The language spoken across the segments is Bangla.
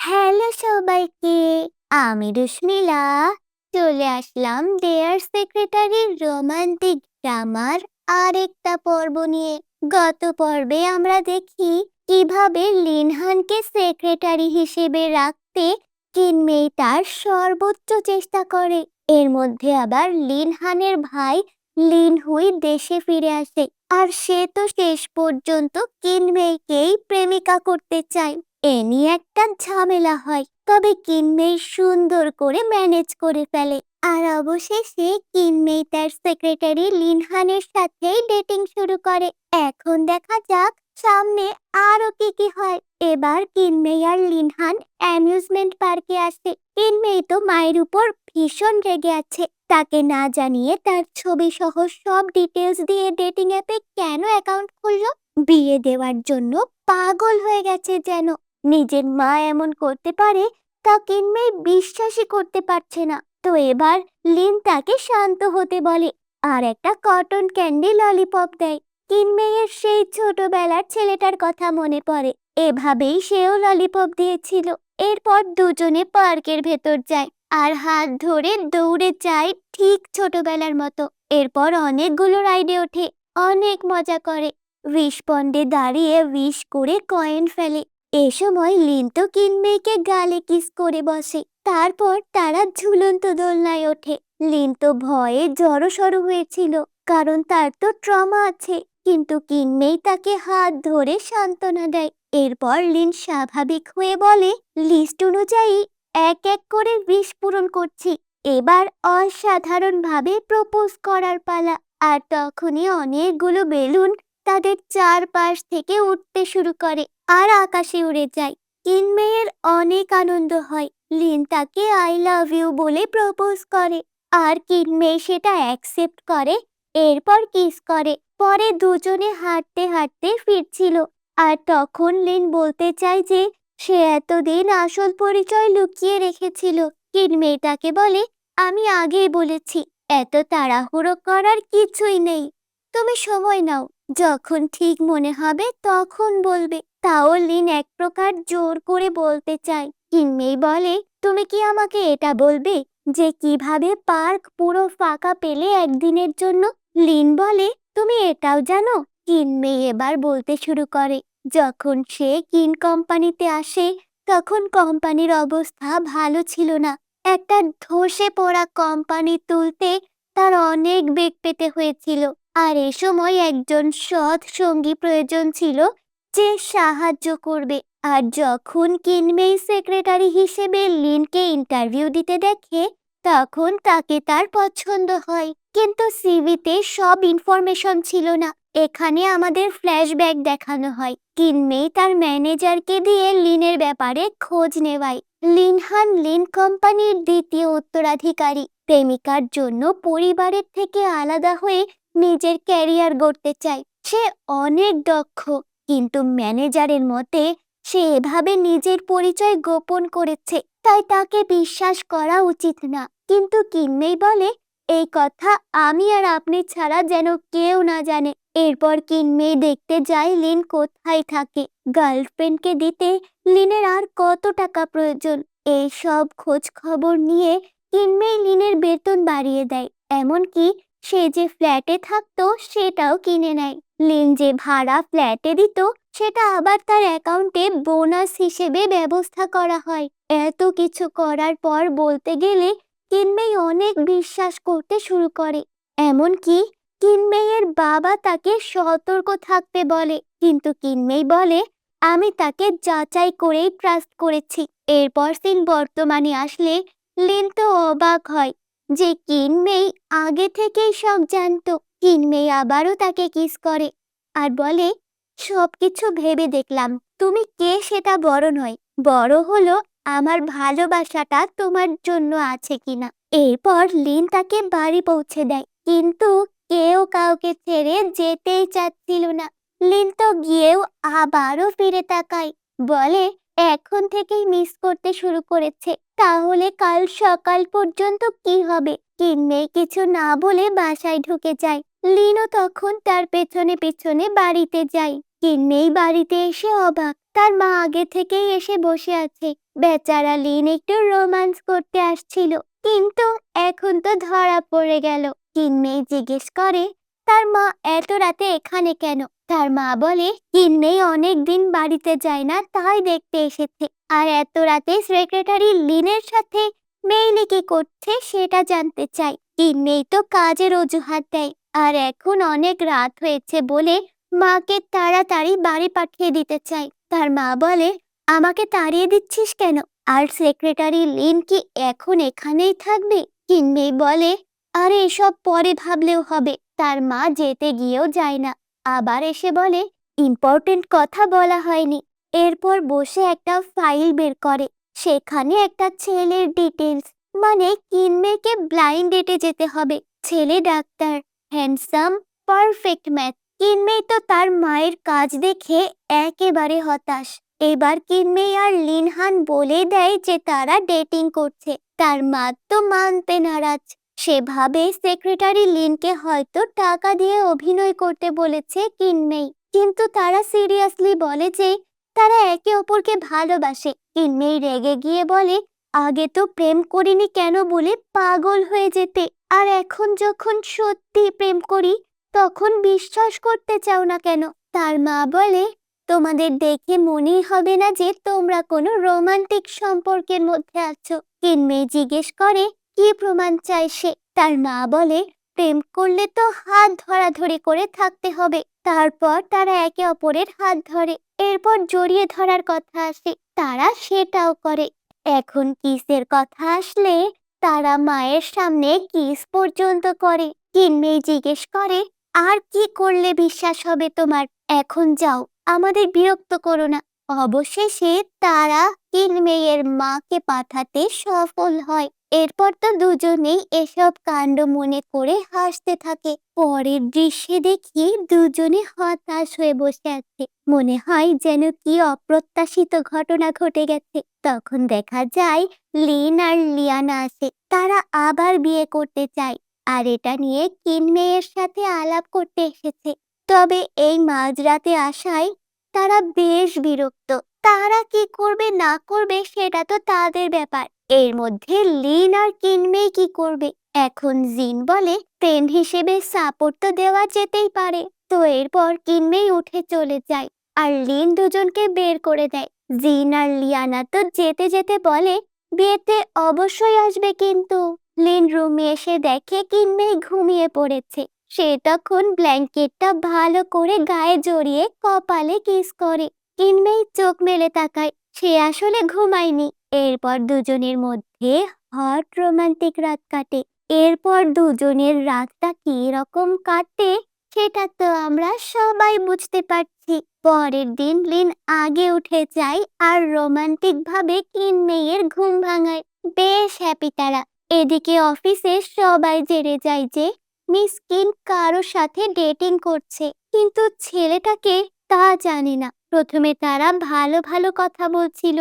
হ্যালো সবাইকে, আমি রুশমিলা। চলে আসলাম দেয়ার সেক্রেটারির রোমান্টিক ড্রামার আরেকটা পর্ব নিয়ে। গত পর্বে আমরা দেখি কিভাবে লিনহানকে সেক্রেটারি হিসেবে রাখতে কিনমেই তার সর্বোচ্চ চেষ্টা করে। এর মধ্যে আবার লিনহানের ভাই লিনহুই দেশে ফিরে আসে, আর সে তো শেষ পর্যন্ত কিনমেইকেই প্রেমিকা করতে চায়। এ নিয়ে একটা ঝামেলা হয়, তবে কিনমেই সুন্দর করে ম্যানেজ করে ফেলে। আর অবশেষে কিনমেই তার সেক্রেটারি লিনহানের সাথেই ডেটিং শুরু করে। এখন দেখা যাক সামনে আরো কি হয়। এবার কিনমেই আর লিনহান অ্যামিউজমেন্ট পার্কে আসে। কিনমেই তো মায়ের উপর ভীষণ রেগে আছে। তাকে না জানিয়ে তার ছবি সহ সব ডিটেলস দিয়ে ডেটিং অ্যাপে কেন অ্যাকাউন্ট খুললো? বিয়ে দেওয়ার জন্য পাগল হয়ে গেছে যেন। নিজের মা এমন করতে পারে তা কিনমেই বিশ্বাসই করতে পারছে না। তো এবার লিন তাকে শান্ত হতে বলে আর একটা কটন ক্যান্ডি ললিপপ দেয়। কিনমেইয়ের সেই ছোটবেলার ছেলেটার কথা মনে পড়ে। এভাবেই সেও ললিপপ দিয়েছিল। এরপর দুজনে পার্কের ভেতর যায় আর হাত ধরে দৌড়ে যায় ঠিক ছোটবেলার মতো। এরপর অনেকগুলো রাইডে ওঠে, অনেক মজা করে। উইশ পন্ডে দাঁড়িয়ে উইশ করে কয়েন ফেলে। এ সময় লিন তো কিনমেইকে গালে কিস করে বসে। তারপর তারা ঝুলন্ত দোলনায় ওঠে। লিন তো ভয়ে জড়সড় হয়েছিল, কারণ তার তো ট্রমা আছে। কিন্তু কিনমেই তাকে হাত ধরে সান্ত্বনা দেয়। এরপর লিন স্বাভাবিক হয়ে বলে, লিস্ট অনুযায়ী এক এক করে উইশ পূরণ করছি, এবার অসাধারণভাবে প্রপোজ করার পালা। আর তখনই অনেকগুলো বেলুন তাদের চারপাশ থেকে উঠতে শুরু করে আর আকাশে উড়ে যায়। কিনমেইয়ের অনেক আনন্দ হয়। লিন তাকে আই লাভ ইউ বলে প্রপোজ করে, আর কিনমেই সেটা অ্যাকসেপ্ট করে। এরপর কিস করে। পরে দুজনে হাঁটতে হাঁটতে ফিরছিল, আর তখন লিন বলতে চায় যে সে এতদিন আসল পরিচয় লুকিয়ে রেখেছিল। কিনমেই তাকে বলে, আমি আগেই বলেছি এত তাড়াহুড়ো করার কিছুই নেই, তুমি সময় নাও, যখন ঠিক মনে হবে তখন বলবে। তাও লিন এক প্রকার জোর করে বলতে চায়। কিনমেই বলে, তুমি কি আমাকে এটা বলবে যে কিভাবে পার্ক পুরো ফাঁকা পেলে একদিনের জন্য? লিন বলে, তুমি এটাও জানো? কিনমেই এবার বলতে শুরু করে। যখন সে কিন কোম্পানিতে আসে তখন কোম্পানির অবস্থা ভালো ছিল না। একটা ধসে পড়া কোম্পানি তুলতে তার অনেক বেগ পেতে হয়েছিল। আর এ সময় একজন সৎ সঙ্গী প্রয়োজন ছিল যে সাহায্য করবে। আর যখন কিনমেই সেক্রেটারি হিসেবে লিনকে ইন্টারভিউ দিতে দেখে তখন তাকে তার পছন্দ হয়। কিন্তু সিভিতে সব ইনফরমেশন ছিল না। এখানে আমাদের ফ্ল্যাশব্যাক দেখানো হয়। কিনমেই তার ম্যানেজারকে দিয়ে লিনের ব্যাপারে খোঁজ নেওয়ায়। লিনহান লিন কোম্পানির দ্বিতীয় উত্তরাধিকারী। প্রেমিকার জন্য পরিবারের থেকে আলাদা হয়ে নিজের ক্যারিয়ার গড়তে চায়। সে অনেক দক্ষ, কিন্তু ম্যানেজারের মতে সে এভাবে নিজের পরিচয় গোপন করেছে, তাই তাকে বিশ্বাস করা উচিত না। কিন্তু কিনমেই বলে, এই কথা আমি আর আপনি ছাড়া যেন কেউ না জানে। এরপর কিনমেই দেখতে যায় লিন কোথায় থাকে। গার্লফ্রেন্ডকে দিতে লিনের আর কত টাকা প্রয়োজন, এই সব খোঁজ খবর নিয়ে কিনমেই লিনের বেতন বাড়িয়ে দেয়। এমনকি সে যে ফ্ল্যাটে থাকতো সেটাও কিনে নেয়। লিন যে ভাড়া ফ্ল্যাটে দিত সেটা আবার তার অ্যাকাউন্টে বোনাস হিসেবে ব্যবস্থা করা হয়। এত কিছু করার পর বলতে গেলে কিনমেই অনেক বিশ্বাস করতে শুরু করে। এমনকি কিনমেইয়ের বাবা তাকে সতর্ক থাকতে বলে, কিন্তু কিনমেই বলে, আমি তাকে যাচাই করেই ট্রাস্ট করেছি। এরপর সিন বর্তমানে আসলে লিন তো অবাক হয় যে কিনমেই আগে থেকেই সব জানতো। কিনমেই আবারও তাকে কিস করে আর বলে, সবকিছু ভেবে দেখলাম, তুমি কে সেটা বড় নয়, বড় হলো আমার ভালোবাসাটা তোমার জন্য আছে কিনা। এরপর লিন তাকে বাড়ি পৌঁছে দেয়, কিন্তু কেউ কাউকে ছেড়ে যেতেই চাচ্ছিল না। লিন তো গিয়েও আবারও ফিরে তাকায়, বলে এখন থেকেই মিস করতে শুরু করেছে। তাহলে কাল সকাল পর্যন্ত কি হবে? কিনমেই কিছু না বলে বাসায় ঢুকে যায়। লিনও তখন তার পেছনে পেছনে বাড়িতে যায়। কিনমেই বাড়িতে এসে অবাক, তার মা আগে থেকেই এসে বসে আছে। বেচারা লিন একটু রোমান্স করতে আসছিল, কিন্তু এখন তো ধরা পড়ে গেল। কিনমেই জিজ্ঞেস করে তার মা এত রাতে এখানে কেন। তার মা বলে কিনমেই অনেকদিন বাড়িতে যায় না, তাই দেখতে এসেছে। আর এত রাতে সেক্রেটারি লিনের সাথে মেইলি কি করছে সেটা জানতে চাই। কিনমেই তো কাজের অজুহাত দেয়, আর এখন অনেক রাত হয়েছে বলে মাকে তাড়াতাড়ি বাড়ি পাঠিয়ে দিতে চাই। তার মা বলে আমাকে তাড়িয়ে দিচ্ছিস কেন? আর সেক্রেটারি লিন কি এখন এখানেই থাকবে? কিনমেই বলে আরে এসব পরে ভাবলেও হবে। তার মা যেতে গিয়েও যায় না, আবার এসে বলে ইম্পর্টেন্ট কথা বলা হয়নি। এরপর বসে একটা ফাইল বের করে, সেখানে একটা ছেলের ডিটেলস, মানে কিনমেকে ব্লাইন্ড ডেটে যেতে হবে। ছেলে ডাক্তার, হ্যান্ডসাম, পারফেক্ট ম্যাথ। কিনমেই তো তার মায়ের কাজ দেখে একেবারে হতাশ। এবার কিনমেই আর লিনহান বলে দেয় যে তারা ডেটিং করছে। তার মা তো মানতে নারাজ। সে ভাবে সেক্রেটারি লিনকে হয়তো টাকা দিয়ে অভিনয় করতে বলেছে কিনমেই, কিন্তু তারা সিরিয়াসলি বলে যে তারা একে অপরকে ভালোবাসে। কিনমেই রেগে গিয়ে বলে আগে তো প্রেম করিনি কেন বলে পাগল হয়ে যেতে, আর এখন যখন সত্যি প্রেম করি তখন বিশ্বাস করতে চাও না কেন? তার মা বলে তোমাদের দেখে মনেই হবে না যে তোমরা কোনো রোমান্টিক সম্পর্কের মধ্যে আছো। কিনমেই জিজ্ঞেস করে কি প্রমাণ চাই সে। তার মা বলে প্রেম করলে তো হাত ধরাধরি করে থাকতে হবে। তারপর তারা একে অপরের হাত ধরে, এরপর জড়িয়ে ধরার কথা আসে, তারা সেটাও করে। এখন কিসের কথা আসলে তারা মায়ের সামনে কিস পর্যন্ত করে। কিনমেই জিজ্ঞেস করে আর কি করলে বিশ্বাস হবে তোমার? এখন যাও, আমাদের বিরক্ত করো না। অবশেষে তারা কিনমেইয়ের মাকে পাঠাতে সফল হয়। এরপর তো দুজনেই এসব কাণ্ড মনে করে হাসতে থাকে। পরের দৃশ্যে দেখি দুজনে হতাশ হয়ে বসে আছে, মনে হয় যেন কি অপ্রত্যাশিত ঘটনা ঘটে গেছে। তখন দেখা যায় লিন আর লিয়ানা আসে, তারা আবার বিয়ে করতে চায়, আর এটা নিয়ে কিনমেইয়ের সাথে আলাপ করতে এসেছে। তবে এই মাঝরাতে আসায় তারা বেশ বিরক্ত। তারা কি করবে না করবে সেটা তো তাদের ব্যাপার। এর মধ্যে লিন আর কিনমেই কি করবে? এখন জিন বলে ফ্রেন্ড হিসেবে সাপোর্ট তো দেওয়া যেতেই পারে। তো এরপর কিনমেই উঠে চলে যায়, আর লিন দুজনকে বের করে দেয়। জিন আর লিয়ানা তো যেতে যেতে বলে বিয়েতে অবশ্যই আসবে, কিন্তু লিন রুমে এসে দেখে কিনমেই ঘুমিয়ে পড়েছে। সে তখন ব্ল্যাঙ্কেটটা ভালো করে গায়ে জড়িয়ে কপালে কিস করে। কিনমেই চোখ মেলে তাকায়, সে আসলে ঘুমায়নি। এরপর দুজনের মধ্যে হট রোমান্টিক রাত কাটে। এরপর দুজনের রাতটা কি রকম কাটে সেটা তো আমরা সবাই বুঝতে পারছি। পরের দিন লিন আগে উঠে যায় আর রোমান্টিক ভাবে কিনমেইয়ের ঘুম ভাঙায়। বেশ হ্যাপি তারা। এদিকে অফিসে সবাই জেনে যায় যে মিস কিন কারোর সাথে ডেটিং করছে, কিন্তু ছেলেটাকে তা জানে না। প্রথমে তারা ভালো ভালো কথা বলছিল,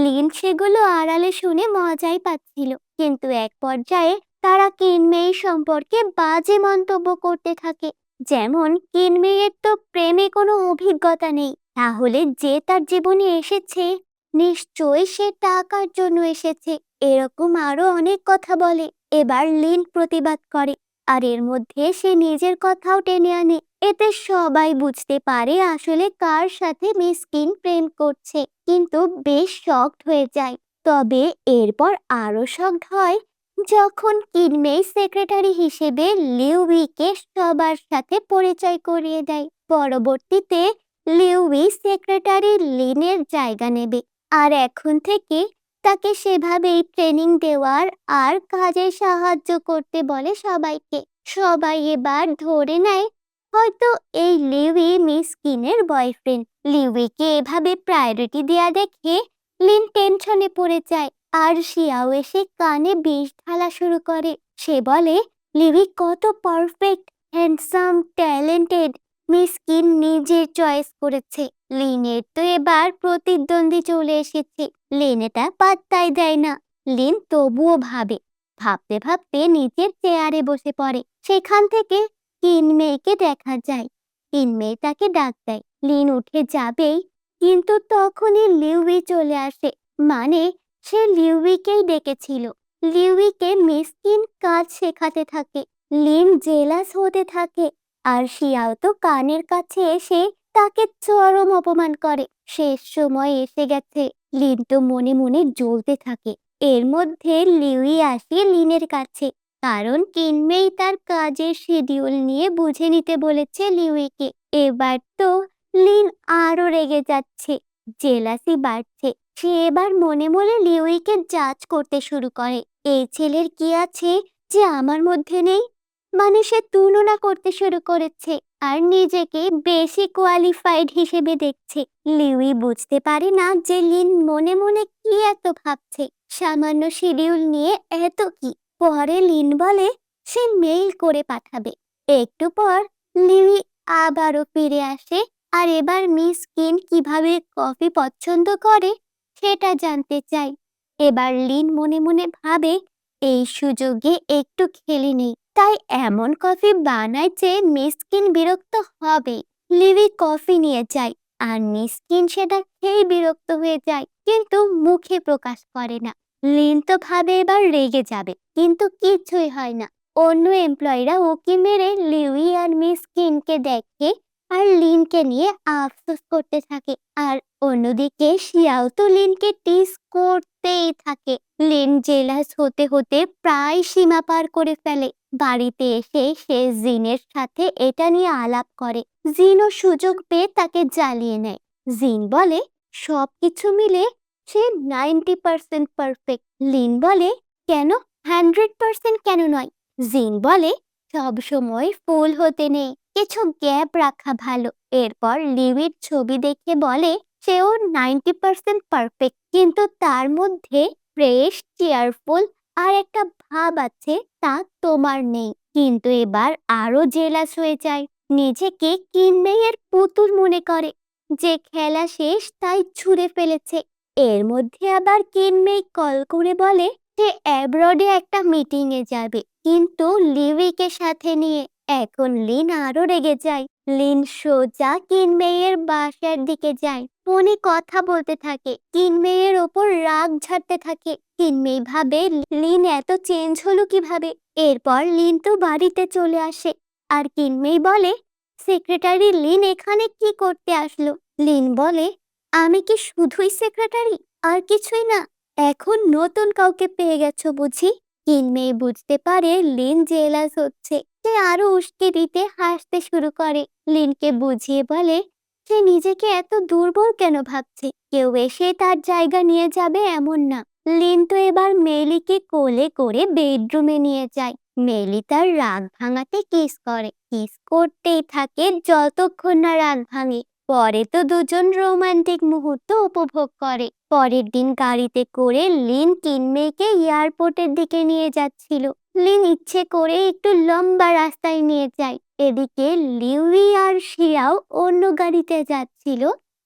লিন সেগুলো আড়ালে শুনে মজাই পাচ্ছিল, কিন্তু এক পর্যায়ে তারা কিনমেই সম্পর্কে বাজে মন্তব্য করতে থাকে। যেমন কিনমেইয়ের তো প্রেমে কোনো অভিজ্ঞতা নেই, তাহলে যে তার জীবনে এসেছে নিশ্চয়ই সে টাকার জন্য এসেছে। এরকম আরো অনেক কথা বলে। এবার লিন প্রতিবাদ করে, আর এর মধ্যে সে নিজের কথাও টেনে আনে। এতে সবাই বুঝতে পারে আসলে কার সাথে মিস কিন প্রেম করছে, কিন্তু বেশ শকড হয়ে যায়। তবে এরপর আরো শকড হয় যখন কিনমেই সেক্রেটারি হিসেবে লিউইকে সবার সাথে পরিচয় করিয়ে দেয়। পরবর্তীতে লিউই সেক্রেটারি লিনের জায়গা নেবে, আর এখন থেকে তাকে সেভাবেই ট্রেনিং দেওয়ার আর কাজে সাহায্য করতে বলে সবাইকে। সবাই এবার ধরে নেয় হয়তো এই লিউই মিস কিনের বয়ফ্রেন্ড। লিউইকে এভাবে প্রায়োরিটি দেয়া দেখে লিন টেনশনে পড়ে যায়, আর শিয়াও এসে কানে বিষ ঢালা শুরু করে। সে বলে লিউই কত পারফেক্ট, হ্যান্ডসাম, ট্যালেন্টেড। মিস কিন নিজের চয়েস করেছে। লিনের তো এবার প্রতিদ্বন্দ্বী চলে এসেছে। লিন এটা পাত্তাই দেয় না। লিন তবুও ভাবতে ভাবতে নিজের চেয়ারে বসে পড়ে। সেখান থেকে কিনমেইকে দেখা যায়। কিনমেই তাকে ডাক দেয়। লিন উঠে যাবেই, কিন্তু তখনই লিউই চলে আসে। মানে সে লিউইকেই ডেকেছিল। লিউইকে মিসকিন কাজ শেখাতে থাকে। লিন জেলাস হতে থাকে আর শিয়াও তো কানের কাছে এসে তাকে চরম অপমান করে। শেষ সময় এসে গেছে। লিন তো মনে মনে জ্বলতে থাকে। এর মধ্যে লিউই আসে লিনের কাছে, কারণ কিনমেই তার কাজের শিডিউল নিয়ে বুঝে নিতে বলেছে লিউইকে। এবার তো লিন আরো রেগে যাচ্ছে, জেলাসি বাড়ছে। সে এবার মনে মনে লিউইকে জাজ করতে শুরু করে। এই ছেলের কি আছে যে আমার মধ্যে নেই? মানে সে তুলনা করতে শুরু করেছে আর নিজেকে বেশি কোয়ালিফাইড হিসেবে দেখছে। লিউই বুঝতে পারে না যে লিন মনে মনে কি এত ভাবছে। সামান্য শিডিউল নিয়ে এত কি? পরে লিন বলে সে মেইল করে পাঠাবে। একটু পর লিউই আবারও ফিরে আসে আর এবার মিস কিন কিভাবে কফি পছন্দ করে সেটা জানতে চায়। এবার লিন মনে মনে ভাবে এই সুযোগে একটু খেলে নেই। তাই এমন কফি বানায় যে মিসকিন বিরক্ত হবে। লিভি কফি নিয়ে যায় আর মিসকিন সেটা খেয়ে বিরক্ত হয়ে যায়, কিন্তু মুখে প্রকাশ করে না। লিন তো ভাবে এবার রেগে যাবে, কিন্তু কিছুই হয় না। অন্য এমপ্লয়িরা ওকে মেরে লিউই আর মিসকিনকে দেখে আর লিনকে নিয়ে আফসোস করতে থাকে। আর অন্যদিকে শিয়াও তো লিনকে টিস করতেই থাকে। লিন জেলাস হতে হতে প্রায় সীমা পার করে ফেলে। বাড়িতে এসে সে জিনের সাথে এটা নিয়ে আলাপ করে। জিনও সুযোগ পেয়ে তাকে জ্বালিয়ে নেয়। জিন বলে সবকিছু মিলে সে 90% পারফেক্ট। লিন বলে কেন 100% কেন নয়? জিন বলে সব সময় ফুল হতে নেই, কিছু গ্যাপ রাখা ভালো। এরপর লিউইর ছবি দেখে বলে সেও 90% পারফেক্ট, কিন্তু তার মধ্যে ফ্রেশ, চেয়ারফুল আর একটা ভাব আছে, তা তোমার নেই। কিন্তু এবার আরো জেলাস হয়ে যায়। নিজেকে কিনমেইয়ের পুতুল মনে করে, যে খেলা শেষ তাই ছুঁড়ে ফেলেছে। এর মধ্যে আবার কিনমেই কল করে বলে সে অ্যাব্রডে একটা মিটিং এ যাবে, কিন্তু লিউইকে সাথে নিয়ে। এখন লিন আরো রেগে যায়। লিন সোজা কিনমেইয়ের বাসার দিকে যায়, ফোনে কথা বলতে থাকে, কিনমেইয়ের ওপর রাগ ঝাড়তে থাকে। কিনমেই ভাবে লিন এত চেঞ্জ হলো কিভাবে। এরপর লিন তো বাড়িতে চলে আসে আর কিনমেই বলে সেক্রেটারি লিন এখানে কি করতে আসলো? লিন বলে আমি কি শুধুই সেক্রেটারি আর কিছুই না? এখন নতুন কাউকে পেয়ে গেছো বুঝি? কিনমেই বুঝতে পারে লিন জেলাস হচ্ছে। সে আরো উস্কে দিতে হাসতে শুরু করে। লিনকে বুঝিয়ে বলে সে নিজেকে এত দুর্বল কেন ভাবছে, কেউ এসে তার জায়গা নিয়ে যাবে এমন না। লিন তো এবার মেলিকে কোলে করে বেডরুমে নিয়ে যায়। মেলি তার রাগ ভাঙাতে কিস করে, কিস করতেই থাকে যতক্ষণ না রাগ ভাঙে। পরে তো দুজন রোমান্টিক মুহূর্ত উপভোগ করে। পরের দিন গাড়িতে করে লিন কিনমেইকে এয়ারপোর্টের দিকে নিয়ে যাচ্ছিল। লিন ইচ্ছে করে একটু লম্বা রাস্তায় নিয়ে যায়। এদিকে লিউই আর শিয়াও অন্য গাড়িতে যাচ্ছিল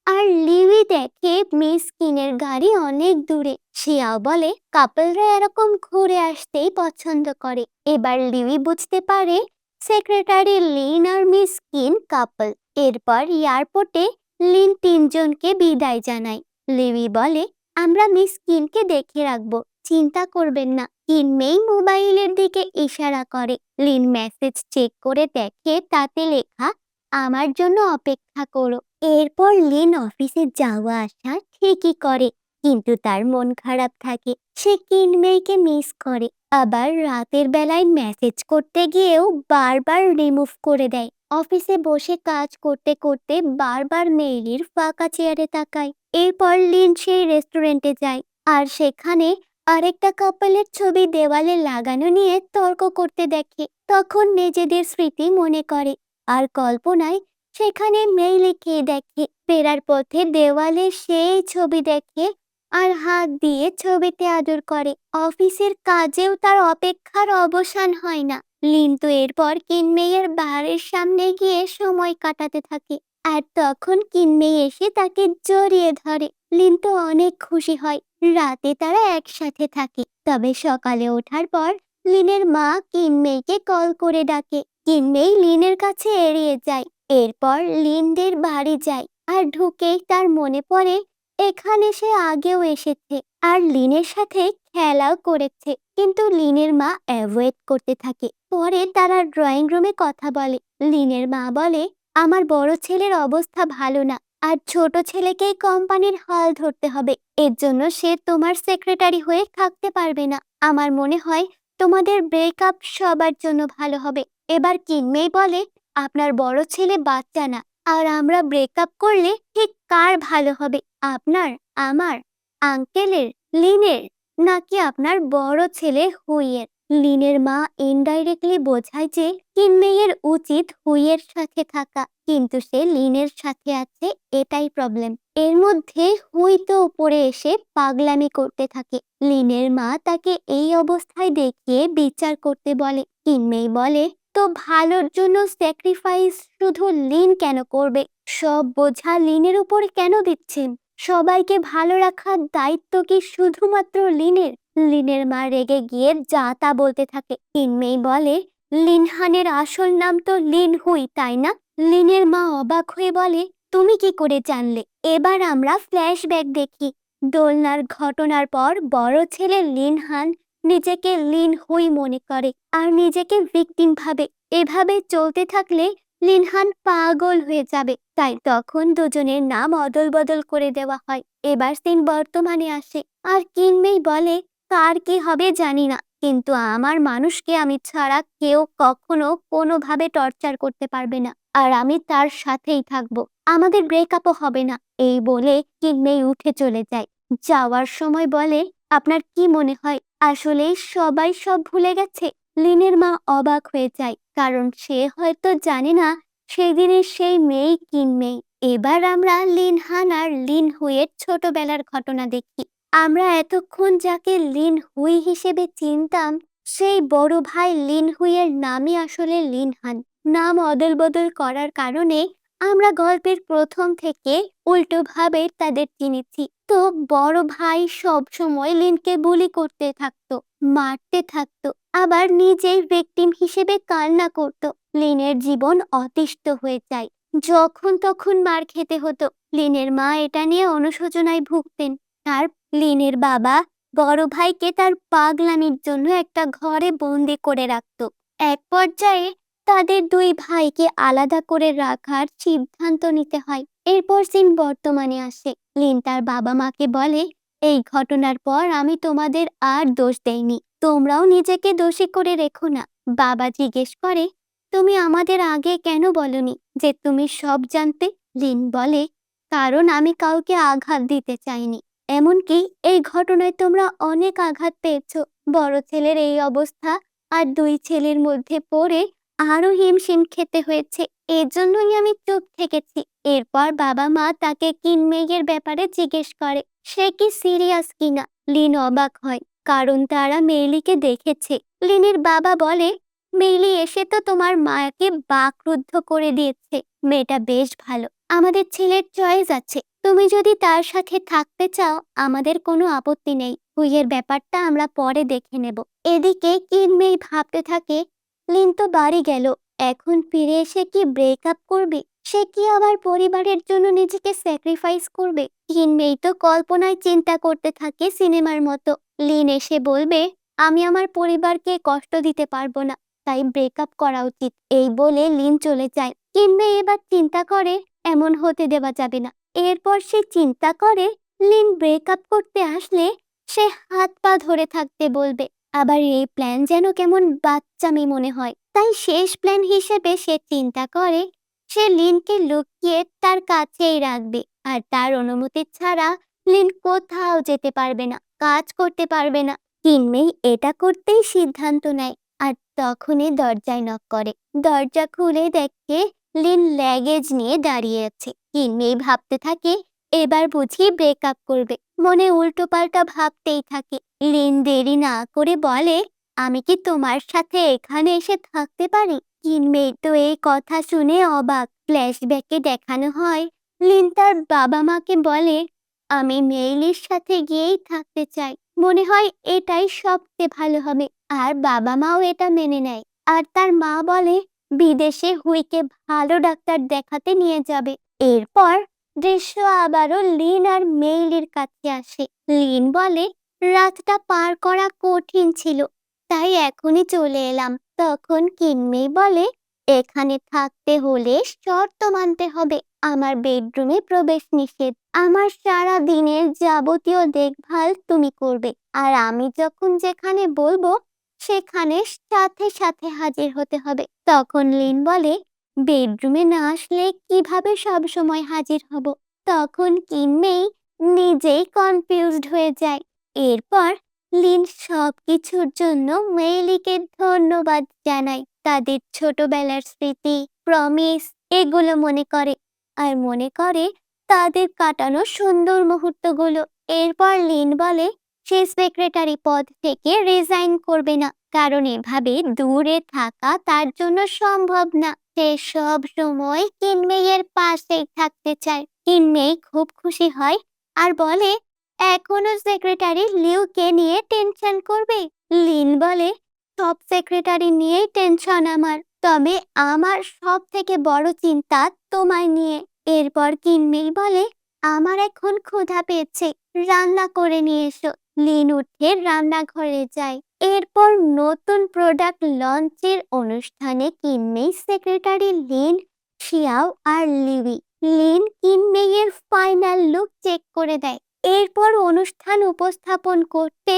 আর লিউই দেখে মিস কিনের গাড়ি অনেক দূরে। শিয়াও বলে কাপলরা এরকম ঘুরে আসতেই পছন্দ করে। এবার লিউই বুঝতে পারে সেক্রেটারি লিন আর মিস কিন কাপল। এরপর এয়ারপোর্টে লিন তিনজনকে বিদায় জানায়। লিউই বলে আমরা মিস কিনকে দেখে রাখবো, চিন্তা করবেন না। কিনমেই মোবাইলের দিকে ইশারা করে। লিন মেসেজ চেক করে দেখে তাতে লেখা আমার জন্য অপেক্ষা করো। এরপর লিন অফিসে যাওয়া আসা ঠিকই করে, কিন্তু তার মন খারাপ থাকে। সে কিনমেইকে মিস করে। আবার রাতের বেলায় মেসেজ করতে গিয়েও বারবার রিমুভ করে দেয়। অফিসে বসে কাজ করতে করতে বারবার মেইলির ফাঁকা চেয়ারে তাকায়। এরপর লিন সেই রেস্টুরেন্টে যায় আর সেখানে আরেকটা কাপলের ছবি দেওয়ালে লাগানো নিয়ে তর্ক করতে দেখে। তখন নিজেদের স্মৃতি মনে করে আর কল্পনায় সেখানে মেইলিকে দেখে। ফেরার পথে দেওয়ালে সেই ছবি দেখে আর হাত দিয়ে ছবিতে আদর করে। অফিসের কাজেও তার অপেক্ষার অবসান হয় না। লিন তো এরপর কিনমেইয়ের বাড়ির সামনে গিয়ে সময় কাটাতে থাকে আর তখন কিনমেই এসে তাকে জড়িয়ে ধরে। লিন তো অনেক খুশি হয়। রাতে তারা একসাথে থাকে। তবে সকালে ওঠার পর লিনের মা কিনমেইকে কল করে ডাকে। কিনমেই লিনের কাছে এড়িয়ে যায়। এরপর লিনদের বাড়ি যায় আর ঢুকেই তার মনে পড়ে এখানে সে আগেও এসেছে আর লিনের সাথে খেলাও করেছে, কিন্তু লিনের মা অ্যাভয়েড করতে থাকে। পরে তারা ড্রয়িং রুমে কথা বলে। লিনের মা বলে, আমার বড় ছেলের অবস্থা ভালো না, আর ছোট ছেলেকেই কোম্পানির হাল ধরতে হবে। এর জন্য সে তোমার সেক্রেটারি হয়ে থাকতে পারবে না। আমার মনে হয় তোমাদের ব্রেকআপ সবার জন্য ভালো হবে। এবার কিনমেই বলে, আপনার বড় ছেলে বাচ্চা না, আর আমরা ব্রেকআপ করলে ঠিক কার ভালো হবে, আপনার, আমার, আঙ্কেলের, লিনের, নাকি আপনার বড় ছেলে হুইয়ের? লিনের মা ইনডাইরেক্টলি বোঝায় যে কিনমেইয়ের উচিত হুইয়ের সাথে থাকা, কিন্তু সে লিনের সাথে আছে, এটাই প্রবলেম। এর মধ্যে হুই তো উপরে এসে পাগলামি করতে থাকে। লিনের মা তাকে এই অবস্থায় দেখিয়ে বিচার করতে বলে। কিনমেই বলে, তো ভালোর জন্য স্যাক্রিফাইস শুধু লিন কেন করবে? সব বোঝা লিনের উপর কেন দিচ্ছেন? সবাইকে ভালো রাখার দায়িত্ব কি শুধুমাত্র লিনের? লিনের মা রেগে গিয়ে যা তা বলতে থাকে। কিনমেই বলে, লিনহানের আসল নাম তো লিন হুই, তাই না? লিনের মা অবাক হয়ে বলে, তুমি কি করে জানলে? এবার আমরা ফ্ল্যাশব্যাক দেখি। দোলনার ঘটনার পর বড় ছেলে লিনহান নিজেকে লিন হুই মনে করে আর নিজেকে ভিকটিম ভাবে। এভাবে চলতে থাকলে লিনহান পাগল হয়ে যাবে। তাই তখন দুজনের নাম অদল বদল করে দেওয়া হয়। এবার সিন বর্তমানে আসে। আর কিনমেই বলে, কার কি হবে জানি না, কিন্তু আমার মানুষকে আমি ছাড়া কেউ কখনো কোনোভাবে টর্চার করতে পারবে না, আর আমি তার সাথেই থাকবো। আমাদের ব্রেকআপও হবে না। এই বলে কিনমেই উঠে চলে যায়। যাওয়ার সময় বলে, আপনার কি মনে হয় আসলেই সবাই সব ভুলে গেছে? লিনের মা অবাক হয়ে যায়, কারণ সে হয়তো জানে না সেদিনের সেই মেয়েই কিনমেই। এবার আমরা লিনহান আর লিন হুইয়ের ছোটবেলার ঘটনা দেখি। আমরা এতক্ষণ যাকে লিন হুই হিসেবে চিনতাম, সেই বড় ভাই লিন হুইয়ের নামই আসলে লিনহান। নাম অদল বদল করার কারণে আমরা গল্পের প্রথম থেকে উল্টোভাবে তাদের চিনেছি। তো বড় ভাই সব সময় লিনকে বুলি করতে থাকতো, মারতে থাকতো, আবার নিজেই ভিকটিম হিসেবে কান্না করত। লিনের জীবন অতিষ্ঠ হয়ে যায়, যখন তখন মার খেতে হতো। লিনের মা এটা নিয়ে অনুশোচনায় ভুগতেন। আর লিনের বাবা বড় ভাইকে তার পাগলামির জন্য একটা ঘরে বন্দি করে রাখত। এক পর্যায়ে তাদের দুই ভাইকে আলাদা করে রাখার সিদ্ধান্ত নিতে হয়। এরপর সিন বর্তমানে আসে। লিন তার বাবা মাকে বলে, এই ঘটনার পর আমি তোমাদের আর দোষ দেইনি, তোমরাও নিজেকে দোষী করে রেখো না। বাবা জিজ্ঞেস করে, তুমি আমাদের আগে কেন বলনি যে তুমি সব জানতে? লিন বলে, কারণ আমি কাউকে আঘাত দিতে চাইনি। এমনকি এই ঘটনায় তোমরা অনেক আঘাত পেয়েছো। বড় ছেলের এই অবস্থা আর দুই ছেলের মধ্যে পড়ে আরো হিমশিম খেতে হয়েছে, এজন্যই আমি চুপ থেকেছি। এরপর বাবা মা তাকে কিনমেইয়ের ব্যাপারে জিজ্ঞেস করে, সে কি সিরিয়াস কিনা। লিন অবাক হয়, কারণ তারা মেইলিকে দেখেছে। লিনের বাবা বলে, মেইলি এসে তো তোমার মাকে বাকরুদ্ধ করে দিয়েছে। মেয়েটা বেশ ভালো, আমাদের ছেলের চয়েস আছে। তুমি যদি তার সাথে থাকতে চাও আমাদের কোনো আপত্তি নেই। হুইয়ের ব্যাপারটা আমরা পরে দেখে নেব। এদিকে কিনমেই ভাবতে থাকে, লিন তো বাড়ি গেল, এখন ফিরে এসে কি ব্রেকআপ করবে? সে কি আবার পরিবারের জন্য নিজেকে স্যাক্রিফাইস করবে? কিনমেই তো কল্পনায় চিন্তা করতে থাকে সিনেমার মতো। লিন এসে বলবে, আমি আমার পরিবারকে কষ্ট দিতে পারবো না, তাই ব্রেকআপ করা উচিত। এই বলে লিন চলে যায়। কিনমেই এবার চিন্তা করে, এমন হতে দেওয়া যাবে না। এরপর সে চিন্তা করে, লিন ব্রেকআপ করতে আসলে সে হাত পা ধরে থাকতে বলবে। আবার এই প্ল্যান যেন কেমন বাচ্চামি মনে হয়। তাই শেষ প্ল্যান হিসেবে সে চিন্তা করে, সে লিনকে লুকিয়ে তার কাছেই রাখবে, আর তার অনুমতি ছাড়া লিন কোথাও যেতে পারবে না, কাজ করতে পারবে না। কিনমেই এটা করতেই সিদ্ধান্ত নেয়। আর তখনই দরজায় নক করে। দরজা খুলে দেখে লিন ল্যাগেজ নিয়ে দাঁড়িয়ে আছে। কিনমেই ভাবতে থাকে, এবার বুঝি ব্রেকআপ করবে। মনে উল্টোপাল্টা ভাবতেই থাকে। লিন দেরি না করে বলে, আমি কি তোমার সাথে এখানে এসে থাকতে পারি? কিনমেই তো এই কথা শুনে অবাক। ফ্ল্যাশব্যাকে দেখানো হয়, লিন তার বাবা মাকে বলে, আমি মেইলির সাথে গিয়েই থাকতে চাই, মনে হয় এটাই সবচেয়ে ভালো হবে। আর বাবা মাও এটা মেনে নেয়। আর তার মা বলে, বিদেশে হুইকে ভালো ডাক্তার দেখাতে নিয়ে যাবে। এরপর দৃশ্য আবারও লিন আর মেইলির কাছে আসে। লিন বলে, রাতটা পার করা কঠিন ছিল, তাই এখনই চলে এলাম। তখন কিনমেই বলে, এখানে থাকতে হলে শর্ত মানতে হবে। আমার বেডরুমে প্রবেশ নিষেধ। আমার সারা দিনের যাবতীয় দেখভাল তুমি করবে, আর আমি যখন যেখানে বলবো সেখানে সাথে সাথে হাজির হতে হবে। তখন লিন বলে, বেডরুমে না আসলে কিভাবে সব সময় হাজির হব? তখন কিনমেই নিজেই কনফিউজড হয়ে যায়। এরপর লিন সবকিছুর জন্য মেইলিকে ধন্যবাদ জানায়। তাদের ছোটবেলার স্মৃতি, প্রমিস এগুলো মনে করে, আর মনে করে তাদের কাটানো সুন্দর মুহূর্তগুলো। এরপর লিন বলে সে সেক্রেটারি পদ থেকে রিজাইন করবে না, কারণ এভাবে দূরে থাকা তার জন্য সম্ভব না। সে সব সময় কিনমেইয়ের পাশেই থাকতে চায়। কিনমেই খুব খুশি হয় আর বলে, এখনো সেক্রেটারি লিউকে নিয়ে টেনশন করবে? লিন বলে, সব সেক্রেটারি নিয়েই টেনশন আমার, তবে আমার সব থেকে বড় চিন্তা তোমায় নিয়ে। এরপর কিনমেই বলে, আমার এখন ক্ষুধা পেয়েছে, রান্না করে নিয়ে এসো। লিন উঠে রান্নাঘরে যায়। এরপর নতুন প্রোডাক্ট লঞ্চের অনুষ্ঠানে কিনমেই সেক্রেটারি লিন, শিয়াও আর লিভি। লিন কিনমেইয়ের ফাইনাল লুক চেক করে দেয়। এরপর অনুষ্ঠান উপস্থাপন করতে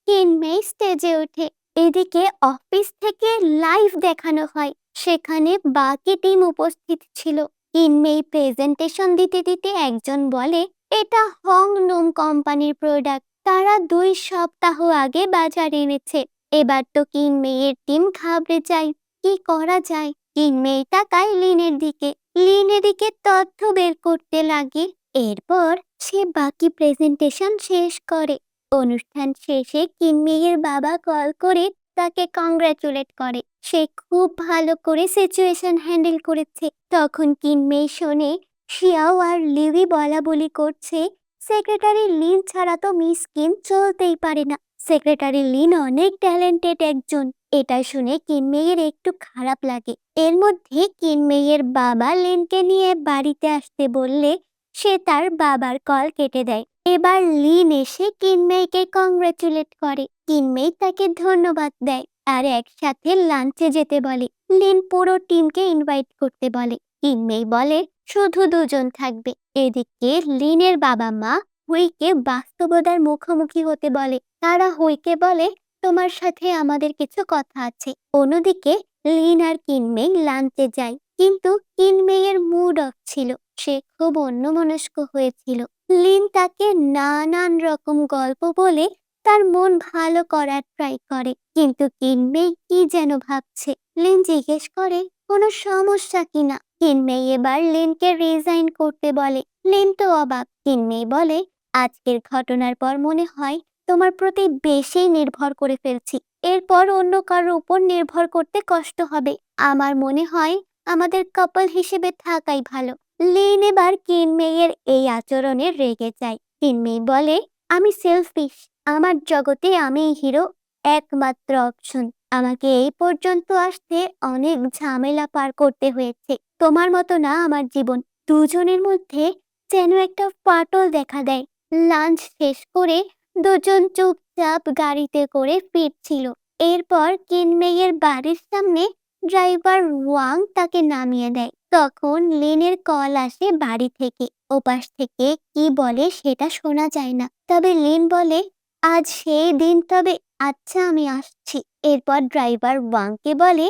কিনমেই স্টেজে ওঠে। এদিকে অফিস থেকে লাইভ দেখানো হয়, সেখানে বাকি টিম উপস্থিত ছিল। কিনমেই প্রেজেন্টেশন দিতে দিতে একজন বলে, এটা হংনুম কোম্পানির প্রোডাক্ট, তারা 2 সপ্তাহ আগে বাজারে এনেছে। এবার তো কিনমেইয়ের টিম ঘাবড়ে যায়, কি করা যায়? কিনমেই তাকায় লিনের দিকে। লিন এদিকে তথ্য বের করতে লাগে। এরপর সে বাকি প্রেজেন্টেশন শেষ করে। অনুষ্ঠান শেষে কিনমেইয়ের বাবা কল করে তাকে কংগ্রাচুলেট করে। সে খুব ভালো করে সিচুয়েশন হ্যান্ডেল করেছে। তখন কিনমেই শোনে শিয়াও আর লিভি বলা বলি করছে, সেক্রেটারি লিন ছাড়া তো মিস কিন চলতেই পারে না। সেক্রেটারি লিন অনেক ট্যালেন্টেড একজন। এটা শুনে কিনমেইয়ের একটু খারাপ লাগে। এর মধ্যে কিনমেইয়ের বাবা লিনকে নিয়ে বাড়িতে আসতে বললে সে তার বাবার কল কেটে দেয়। এবার লিন এসে কিনমেইকে কংগ্রাচুলেট করে। কিনমেই তাকে ধন্যবাদ দেয় আর একসাথে লাঞ্চে যেতে বলে। লিন পুরো টিমকে ইনভাইট করতে বলে। কিনমেই বলে শুধু 2জন থাকবে। এদিকে লিনের বাবা মা হুইকে বাস্তবতার মুখোমুখি হতে বলে। তারা হুইকে বলে, তোমার সাথে আমাদের কিছু কথা আছে। অন্যদিকে লিন আর কিনমেই লাঞ্চে যায়, কিন্তু কিনমেইয়ের মুড অফ ছিল। সে খুব অন্যমনস্ক হয়েছিল। লিন তাকে নানান রকম গল্প বলে তার মন ভালো করার ট্রাই করে, কিন্তু কিনমেই কি যেন ভাবছে। লিন জিজ্ঞেস করে, কোনো সমস্যা কিনা? কিনমেই এবার লিনকে রিজাইন করতে বলে। লিন তো অবাক। কিনমেই বলে, আজকের ঘটনার পর মনে হয় তোমার প্রতি বেশি নির্ভর করে ফেলছি। এরপর অন্য কারোর উপর নির্ভর করতে কষ্ট হবে। আমার মনে হয় আমাদের কাপল হিসেবে থাকাই ভালো। লিন এবার কিনমেইয়ের এই আচরণে রেগে যায়। কিনমেই বলে, আমি সেলফিশ। আমার জগতে আমিই হিরো, একমাত্র অপশন। আমাকে এই পর্যন্ত আসতে অনেক ঝামেলা পার করতে হয়েছে। তোমার মতো না আমার জীবন। দুজনের মধ্যে যেন একটা ফাটল দেখা দেয়। লাঞ্চ শেষ করে 2জন চুপচাপ গাড়িতে করে ফিরছিল। এরপর কিনমেইয়ের বাড়ির সামনে ড্রাইভার ওয়াং তাকে নামিয়ে দেয়। তখন লিনের কল আসে বাড়ি থেকে। ওপাশ থেকে কি বলে সেটা শোনা যায় না, তবে লিন বলে, আজ সেই দিন, তবে আচ্ছা আমি আসছি। এরপর ড্রাইভার ওয়াংকে বলে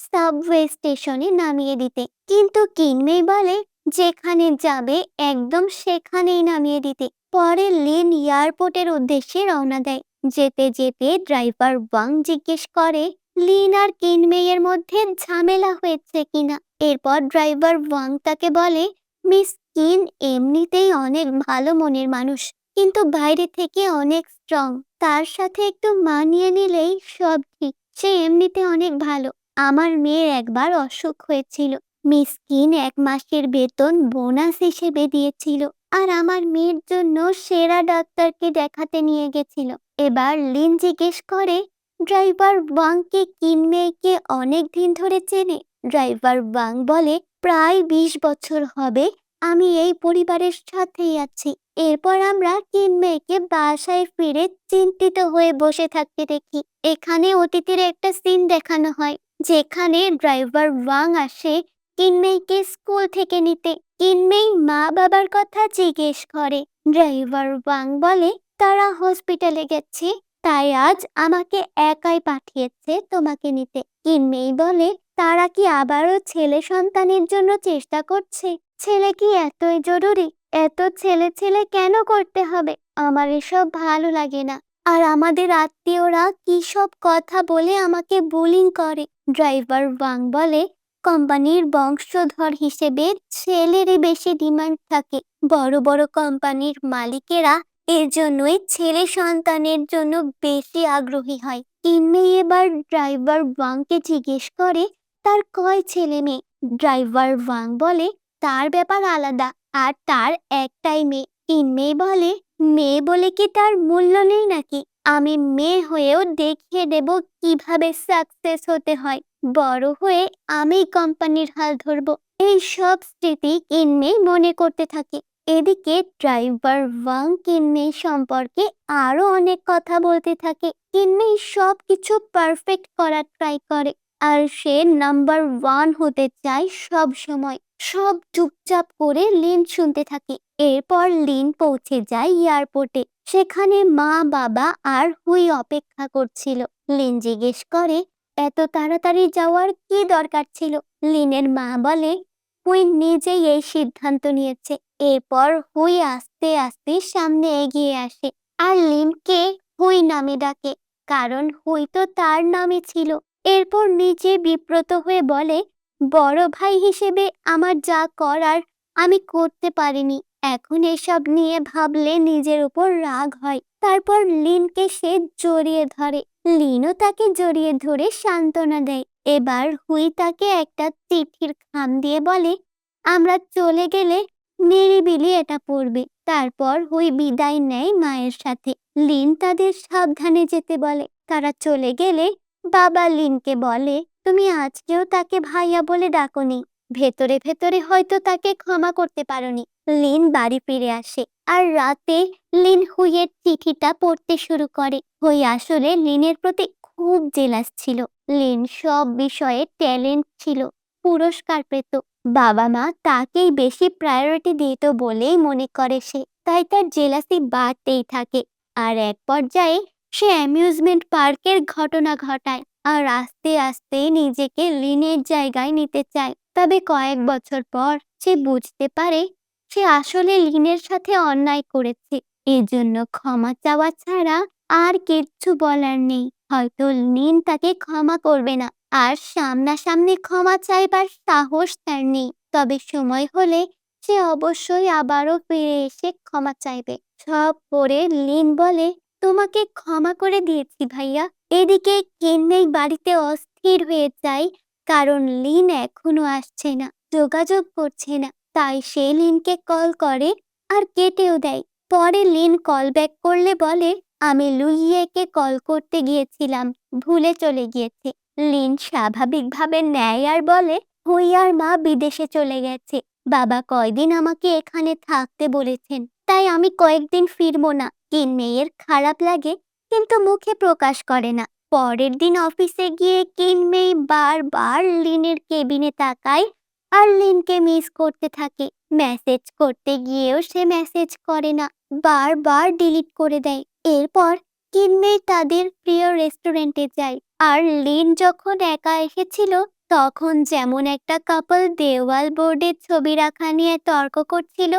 সাবওয়ে স্টেশনে নামিয়ে দিতে, কিন্তু কিনমেই বলে যেখানে যাবে একদম সেখানেই নামিয়ে দিতে। পরে লিন এয়ারপোর্টের উদ্দেশ্যে রওনা দেয়। যেতে যেতে ড্রাইভার ওয়াং জিজ্ঞেস করে লিন আর কিনমেইয়ের মধ্যে ঝামেলা হয়েছে কিনা। এরপর ড্রাইভার ওয়াং তাকে বলে, মিস কিন এমনিতেই অনেক ভালো মনের মানুষ, কিন্তু বাইরে থেকে অনেক স্ট্রং। তার সাথে একটু মানিয়ে নিলেই সব ঠিক। সে এমনিতে অনেক ভালো। আমার মেয়ের একবার অসুখ হয়েছিল, মিস কিন 1 মাসের বেতন বোনাস হিসেবে দিয়েছিল, আর আমার মেয়ের জন্য সেরা ডাক্তারকে দেখাতে নিয়ে গেছিল। এবার লিন জিজ্ঞেস করে, ড্রাইভার ওয়াংকে কিনমেইকে অনেক দিন ধরে চেনে? ড্রাইভার ওয়াং বলে, প্রায় 20 বছর হবে আমি এই পরিবারের সাথেই আছি। এরপর আমরা কিনমেইকে বাসায় ফিরে চিন্তিত হয়ে বসে থাকতে দেখি। এখানে অতীতের একটা সিন দেখানো হয়, যেখানে ড্রাইভার ওয়াং আসে কিনমেইকে স্কুল থেকে নিতে। কিনমেই মা বাবার কথা জিজ্ঞেস করে। ড্রাইভার ওয়াং বলে তারা হসপিটালে গেছে, তাই আজ আমাকে একাই পাঠিয়েছে তোমাকে নিতে। কিনমেই বলে তারা কি আবারও ছেলে সন্তানের জন্য চেষ্টা করছে? ছেলে কি এতই জরুরি? এত ছেলে ছেলে কেন করতে হবে? আমার এসব ভালো লাগে না। আর আমাদের আত্মীয়রা কি সব কথা বলে আমাকে বুলিং করে। ড্রাইভার ওয়াং বলে কোম্পানির বংশধর হিসেবে ছেলেরই বেশি ডিমান্ড থাকে। বড় বড় কোম্পানির মালিকেরা এজন্যই ছেলে সন্তানের জন্য বেশি আগ্রহী হয়। কিনমেই এবার ড্রাইভার ওয়াংকে জিজ্ঞেস করে তার কয় ছেলে মেয়ে। ড্রাইভার ওয়াং বলে তার ব্যাপার আলাদা, আর তার একটাই মেয়ে। কিনমেই বলে মেয়ে বলে কি তার মূল্য নেই নাকি? আমি মেয়ে হয়েও দেখিয়ে দেব কিভাবে সাকসেস হতে হয়। বড় হয়ে আমি কোম্পানির হাল ধরবো। এই সব স্মৃতি কিনমেই মনে করতে থাকে। এদিকে ড্রাইভার ওয়াং কিনমেই সম্পর্কে আরো অনেক কথা বলতে থাকে। কিনমেই সবকিছু পারফেক্ট করার ট্রাই করে, আর সে নাম্বার ওয়ান হতে চায় সব সময়। সব চুপচাপ করে লিন শুনতে থাকে। এরপর লিন পৌঁছে যায় এয়ারপোর্টে। সেখানে মা বাবা আর হুই অপেক্ষা করছিল। লিন জিজ্ঞেস করে এত তাড়াতাড়ি যাওয়ার কি দরকার ছিল? লিনের মা বলে হুই নিজেই এই সিদ্ধান্ত নিয়েছে। এরপর হুই আস্তে আস্তে সামনে এগিয়ে আসে আর লিনকে হুই নামে ডাকে, কারণ হুই তো তার নামে ছিল। এরপর নিজে বিব্রত হয়ে বলে বড় ভাই হিসেবে আমার যা করার আমি করতে পারিনি। এখন এসব নিয়ে ভাবলে নিজের উপর রাগ হয়। তারপর লিনকে সে জড়িয়ে ধরে। লিনও তাকে জড়িয়ে ধরে সান্ত্বনা দেয়। এবার হুই তাকে একটা চিঠির খাম দিয়ে বলে আমরা চলে গেলে নিরিবিলি এটা পড়বে। তারপর হুই বিদায় নেয় মায়ের সাথে। লিন তাদের সাবধানে যেতে বলে। তারা চলে গেলে বাবা লিনকে বলে তুমি আজকেও তাকে ভাইয়া বলে ডাকোনি। ভেতরে ভেতরে হয়তো তাকে ক্ষমা করতে পারোনি। লিন বাড়ি ফিরে আসে আর রাতে লিন হুইয়ের চিঠিটা পড়তে শুরু করে। হুই আসলে লিনের প্রতি খুব জেলাস ছিল। লিন সব বিষয়ে ট্যালেন্ট ছিল, পুরস্কার পেত। বাবা মা তাকেই বেশি প্রায়োরিটি দিত বলেই মনে করে সে, তাই তার জেলাসি বাড়তেই থাকে। আর এক পর্যায়ে সে অ্যামিউজমেন্ট পার্কের ঘটনা ঘটায় আর আস্তে আস্তে নিজেকে লিনের জায়গায় নিতে চায়। তবে কয়েক বছর পর সে বুঝতে পারে সে আসলে লিনের সাথে অন্যায় করেছে। এজন্য ক্ষমা চাওয়া ছাড়া আর কিচ্ছু বলার নেই। হয়তো লিন তাকে ক্ষমা করবে না, আর সামনাসামনি ক্ষমা চাইবার সাহস তার নেই। তবে সময় হলে সে অবশ্যই আবারও ফিরে এসে ক্ষমা চাইবে। সব পরে লিন বলে তোমাকে ক্ষমা করে দিয়েছি ভাইয়া। এদিকে কেন্নেই বাড়িতে অস্থির হয়ে যায়, কারণ লিন এখনো আসছে না, যোগাযোগ করছে না। তাই সে লিনকে কল করে আর কেটেও দেয়। পরে লিন কল ব্যাক করলে বলে আমি লুইয়েকে কল করতে গিয়েছিলাম, ভুলে চলে গিয়েছে। লিন স্বাভাবিকভাবে নেয় আর বলে হুইয়ার মা বিদেশে চলে গেছে। বাবা কয়দিন আমাকে এখানে থাকতে বলেছেন, তাই আমি কয়েকদিন ফিরবো না। কিনমেইয়ের খারাপ লাগে, কিন্তু মুখে প্রকাশ করে না। পরের দিন অফিসে গিয়ে কিনমেই বারবার লিনের কেবিনে তাকায় আর লিনকে মিস করতে থাকে। মেসেজ করতে গিয়েও সে মেসেজ করে না, বারবার ডিলিট করে দেয়। এরপর কিনমেই তাদের প্রিয় রেস্টুরেন্টে যায়। আর লিন যখন একা এসেছিল তখন যেমন একটা কাপল দেওয়াল বোর্ডে ছবি রাখা নিয়ে তর্ক করছিল,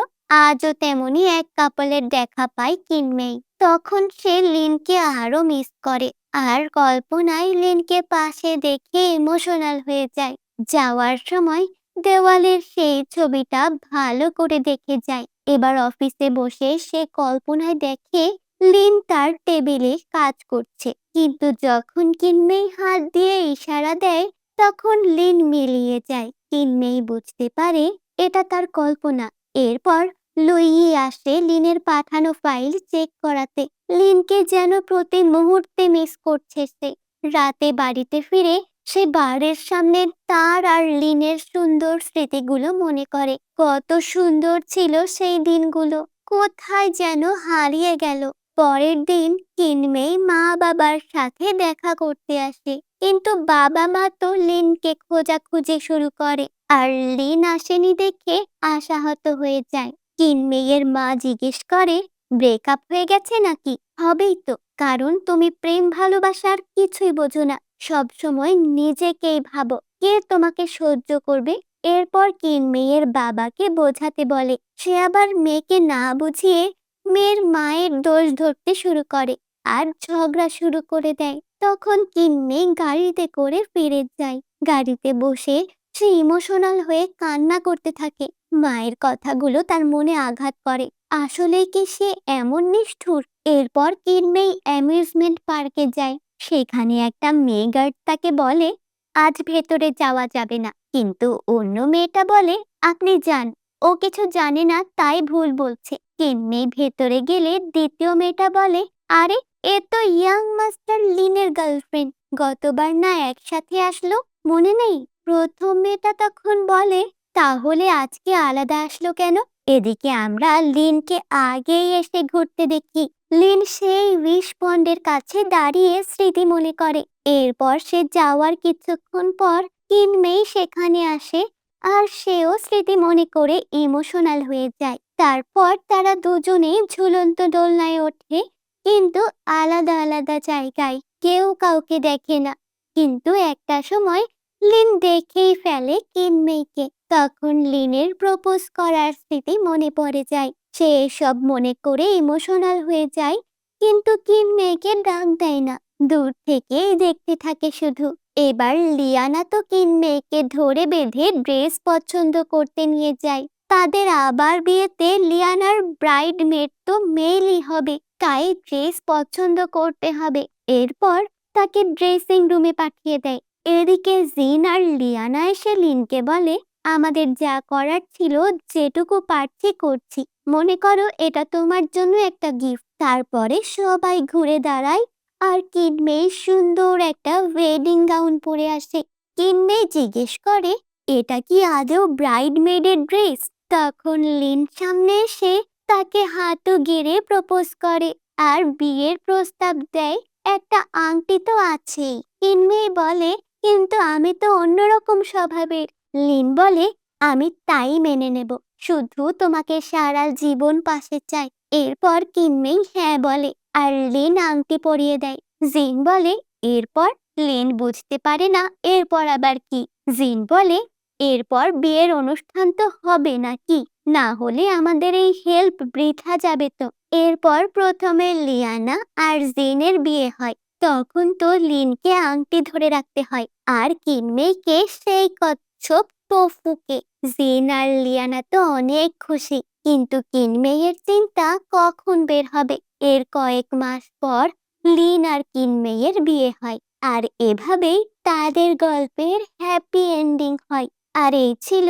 আজও তেমনি এক কাপলের দেখা পায় কিনমেই। তখন সে লিনকে আরো মিস করে আর কল্পনায় লিনকে পাশে দেখে ইমোশনাল হয়ে যায়। যাওয়ার সময় দেওয়ালের সেই ছবিটা ভালো করে দেখে যায়। এবার অফিসে বসে সে কল্পনায় দেখে লিন তার টেবিলে কাজ করছে, কিন্তু যখন কিনমেই হাত দিয়ে ইশারা দেয় তখন লিন মিলিয়ে যায়। কিনমেই বুঝতে পারে এটা তার কল্পনা। এরপর লুইয়ে আসে লিনের পাঠানো ফাইল চেক করাতে। লিনকে যেন প্রতি মুহূর্তে মিস করছে সে। রাতে বাড়িতে ফিরে সে বাড়ির সামনে তার আর লিনের সুন্দর স্মৃতিগুলো মনে করে। কত সুন্দর ছিল সেই দিনগুলো, কোথায় যেন হারিয়ে গেল। পরের দিন কিনমেই মা বাবার সাথে দেখা করতে আসে, কিন্তু বাবা মা তো লিনকে খোঁজাখুঁজি শুরু করে। আর লিন আসেনি দেখে আশাহত হয়ে যায়। কিনমেইয়ের মা জিজ্ঞেস করে, ব্রেকআপ হয়ে গেছে নাকি? হবেই তো, কারণ তুমি প্রেম ভালোবাসার কিছুই বোঝো না, সবসময় নিজেকেই ভাবো, কে তোমাকে সহ্য করবে। এরপর কিনমেইয়ের বাবাকে বোঝাতে বলে, সে আবার মেয়েকে না বুঝিয়ে মেয়ের মায়ের দোষ ধরতে শুরু করে আর ঝগড়া শুরু করে দেয়। তখন কিনমেই গাড়িতে করে ফিরে যায়। গাড়িতে বসে সে ইমোশনাল হয়ে কান্না করতে থাকে। মায়ের কথাগুলো তার মনে আঘাত করে। আসলেই কি সে এমন নিষ্ঠুর? এরপর কিনমেই অ্যামিউজমেন্ট পার্কে যায়। সেখানে একটা মেয়ে গার্ড তাকে বলে, আজ ভেতরে যাওয়া যাবে না। কিন্তু অন্য মেয়েটা বলে, আপনি যান, ও কিছু জানে না তাই ভুল বলছে। কিনমেই ভেতরে গেলে দ্বিতীয় মেয়েটা বলে, আরে এ তো ইয়াং মাস্টার লিনের গার্লফ্রেন্ড, গতবার না একসাথে আসলো, মনে নেই? প্রথম মেয়েটা তখন বলে, তাহলে আজকে আলাদা আসলো কেন? এদিকে আমরা লিনকে আগেই এসে ঘুরতে দেখি। লিন সেই উইশ পন্ডের কাছে দাঁড়িয়ে স্মৃতি মনে করে। এরপর সে যাওয়ার কিছুক্ষণ পর কিনমেই সেখানে আসে আর সেও স্মৃতি মনে করে ইমোশনাল হয়ে যায়। তারপর তারা দুজনেই ঝুলন্ত দোলনায় ওঠে, কিন্তু আলাদা আলাদা জায়গায়, কেউ কাউকে দেখে না। কিন্তু একটা সময় লিন দেখেই ফেলে কিনমেইকে। তখন লিনের প্রপোজ করার স্মৃতি মনে পড়ে যায়। সে এসব মনে করে ইমোশনাল হয়ে যায়, কিন্তু কিনমেইকে ডাক দেয় না, দূর থেকেই দেখতে থাকে শুধু। এবার লিয়ানা তো কিনমেইকে ধরে বেঁধে ড্রেস পছন্দ করতে নিয়ে যায়। তাদের আবার বিয়েতে লিয়ানার ব্রাইড মেড তো মেয়েই হবে, তাই ড্রেস পছন্দ করতে হবে। এরপর তাকে ড্রেসিং রুমে পাঠিয়ে দেয়। এদিকে জিন আর লিয়ানা এসে লিনকে বলে, আমাদের যা করার ছিল যেটুকু পারছি করছি, মনে করো এটা তোমার জন্য একটা গিফট। তারপরে সবাই ঘুরে দাঁড়ায় আর কিনমেই সুন্দর একটা ওয়েডিং গাউন পরে আসে। কিনমেই জিজ্ঞেস করে, এটা কি আদৌ ব্রাইড মেডের ড্রেস? তখন লিন সামনে এসে তাকে হাঁটু গেড়ে প্রপোজ করে আর বিয়ের প্রস্তাব দেয়। একটা আংটি তো আছেই। কিনমেই বলে, কিন্তু আমি তো অন্যরকম স্বভাবের। লিন বলে, আমি তাই মেনে নেব, শুধু তোমাকে সারা জীবন পাশে চাই। এরপর কিনমেই হ্যাঁ বলে আর লিন আংটি পরিয়ে দেয়। জিন বলে, এরপর? লিন বুঝতে পারে না এরপর আবার কি। জিন বলে, এরপর বিয়ের অনুষ্ঠান তো হবে নাকি, না হলে আমাদের এই হেল্প বৃথা যাবে তো। এরপর প্রথমে লিয়ানা আর জিনের বিয়ে হয়। তখন তো লিনকে আংটি ধরে রাখতে হয় আর কিনমেইকে সেই কচ্ছপ টোফুকে। জিন আর লিয়ানা তো অনেক খুশি, কিন্তু কিনমেইয়ের চিন্তা কখন বের হবে। এর কয়েক মাস পর লিন আর কিনমেইয়ের বিয়ে হয়, আর এভাবেই তাদের গল্পের হ্যাপি এন্ডিং হয়। আর এই ছিল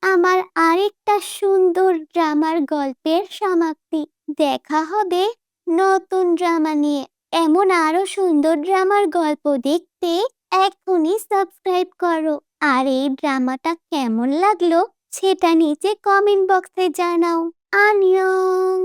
আমার আরেকটা সুন্দর ড্রামার গল্পের সমাপ্তি। দেখা হবে নতুন ড্রামা নিয়ে। এমন আরো সুন্দর ড্রামার গল্প দেখতে এখনই সাবস্ক্রাইব করো। আর এই ড্রামাটা কেমন লাগলো সেটা নিচে কমেন্ট বক্সে জানাও। আনিয়ং।